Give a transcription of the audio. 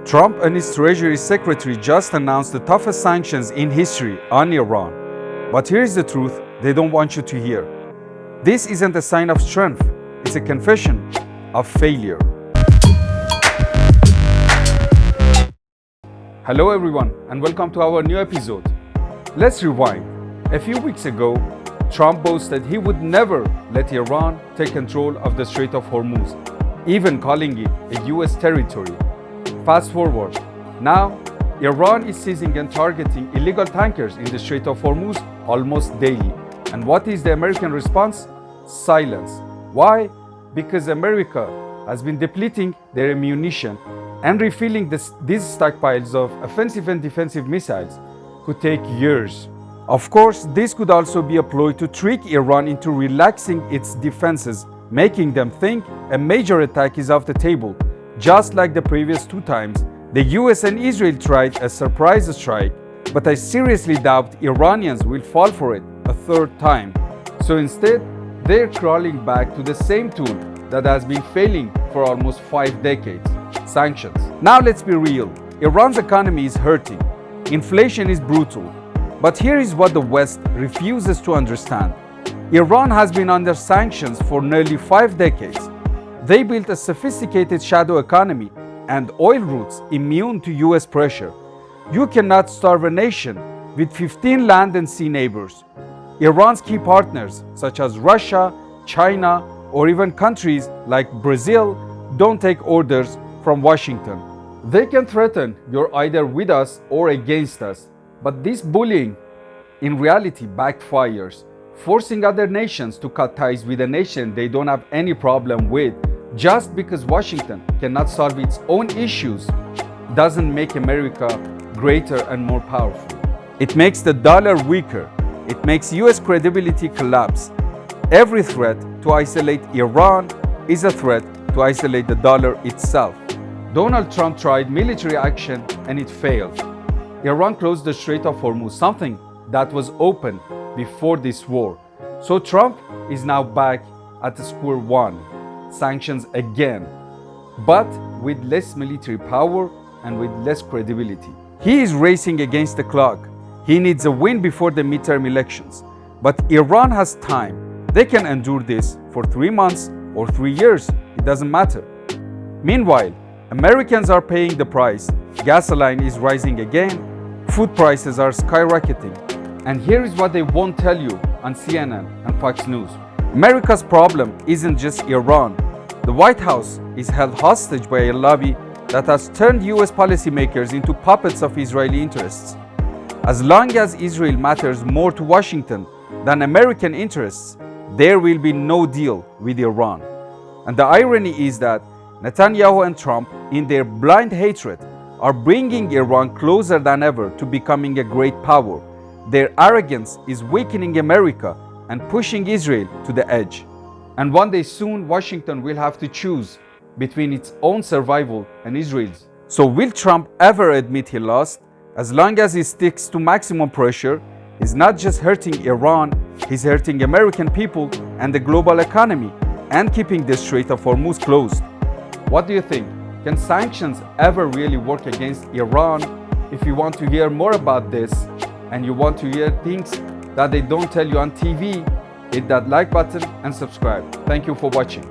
Trump and his Treasury Secretary just announced the toughest sanctions in history on Iran. But here's the truth they don't want you to hear. This isn't a sign of strength, it's a confession of failure. Hello everyone and welcome to our new episode. Let's rewind. A few weeks ago, Trump boasted he would never let Iran take control of the Strait of Hormuz, even calling it a US territory. Fast forward, now Iran is seizing and targeting illegal tankers in the Strait of Hormuz almost daily. And what is the American response? Silence. Why? Because America has been depleting their ammunition and refilling these stockpiles of offensive and defensive missiles could take years. Of course, this could also be a ploy to trick Iran into relaxing its defenses, making them think a major attack is off the table. Just like the previous two times, the US and Israel tried a surprise strike, but I seriously doubt Iranians will fall for it a third time. So instead, they're crawling back to the same tool that has been failing for almost 5 decades: sanctions. Now let's be real, Iran's economy is hurting. Inflation is brutal. But here is what the West refuses to understand. Iran has been under sanctions for nearly 5 decades. They built a sophisticated shadow economy and oil routes immune to US pressure. You cannot starve a nation with 15 land and sea neighbors. Iran's key partners, such as Russia, China, or even countries like Brazil, don't take orders from Washington. They can threaten you're either with us or against us. But this bullying in reality backfires, forcing other nations to cut ties with a nation they don't have any problem with. Just because Washington cannot solve its own issues doesn't make America greater and more powerful. It makes the dollar weaker. It makes US credibility collapse. Every threat to isolate Iran is a threat to isolate the dollar itself. Donald Trump tried military action and it failed. Iran closed the Strait of Hormuz, something that was open before this war. So Trump is now back at square one. Sanctions again, but with less military power and with less credibility. He is racing against the clock. He needs a win before the midterm elections. But Iran has time. They can endure this for 3 months or 3 years. It doesn't matter. Meanwhile, Americans are paying the price. Gasoline is rising again. Food prices are skyrocketing. And here is what they won't tell you on CNN and Fox News. America's problem isn't just Iran. The White House is held hostage by a lobby that has turned US policymakers into puppets of Israeli interests. As long as Israel matters more to Washington than American interests, there will be no deal with Iran. And the irony is that Netanyahu and Trump, in their blind hatred, are bringing Iran closer than ever to becoming a great power. Their arrogance is weakening America and pushing Israel to the edge. And one day soon, Washington will have to choose between its own survival and Israel's. So will Trump ever admit he lost? As long as he sticks to maximum pressure, he's not just hurting Iran, he's hurting American people and the global economy and keeping the Strait of Hormuz closed. What do you think? Can sanctions ever really work against Iran? If you want to hear more about this and you want to hear things that they don't tell you on TV, hit that like button and subscribe. Thank you for watching.